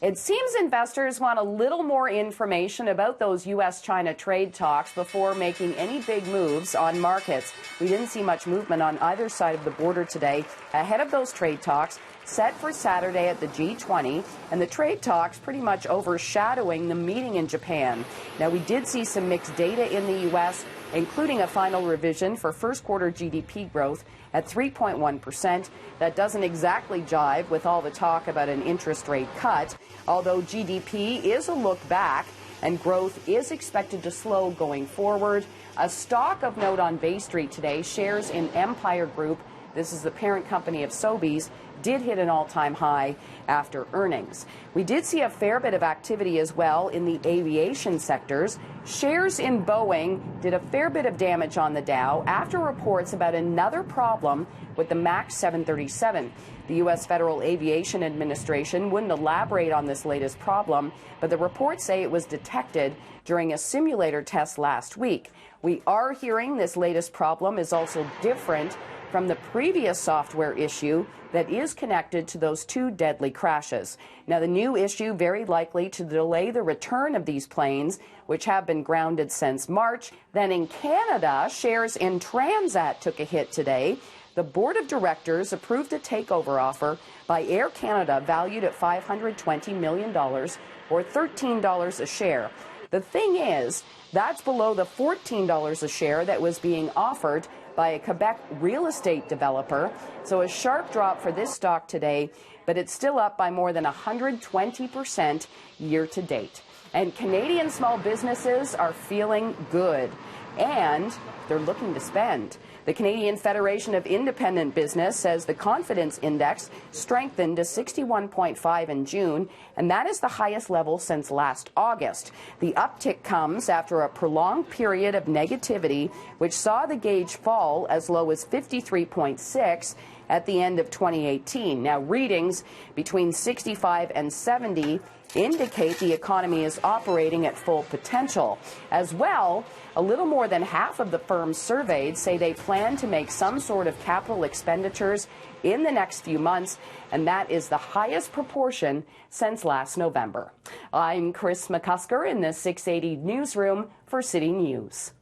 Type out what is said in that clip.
It seems investors want a little more information about those U.S. China trade talks before making any big moves on markets. We didn't see much movement on either side of the border today ahead of those trade talks set for Saturday at the G20, and the trade talks pretty much overshadowing the meeting in Japan. Now, we did see some mixed data in the U.S., including a final revision for first quarter GDP growth at 3.1%. That doesn't exactly jive with all the talk about an interest rate cut, although GDP is a look back and growth is expected to slow going forward. A stock of note on Bay Street today, shares in Empire Group, this is the parent company of Sobeys, did hit an all-time high after earnings. We did see a fair bit of activity as well in the aviation sectors. Shares in Boeing did a fair bit of damage on the Dow after reports about another problem with the MAX 737. The U.S. Federal Aviation Administration wouldn't elaborate on this latest problem, but the reports say it was detected during a simulator test last week. We are hearing this latest problem is also different from the previous software issue that is connected to those two deadly crashes. Now, the new issue very likely to delay the return of these planes, which have been grounded since March. Then in Canada, shares in Transat took a hit today. The board of directors approved a takeover offer by Air Canada valued at $520 million, or $13 a share. The thing is, that's below the $14 a share that was being offered by a Quebec real estate developer. So a sharp drop for this stock today, but it's still up by more than 120% year to date. And Canadian small businesses are feeling good, and they're looking to spend. The Canadian Federation of Independent Business says the confidence index strengthened to 61.5 in June, and that is the highest level since last August. The uptick comes after a prolonged period of negativity, which saw the gauge fall as low as 53.6 at the end of 2018. Now, readings between 65 and 70 indicate the economy is operating at full potential. As well, a little more than half of the firms surveyed say they plan to make some sort of capital expenditures in the next few months, and that is the highest proportion since last November. I'm Kris McCusker in the 680 newsroom for City News.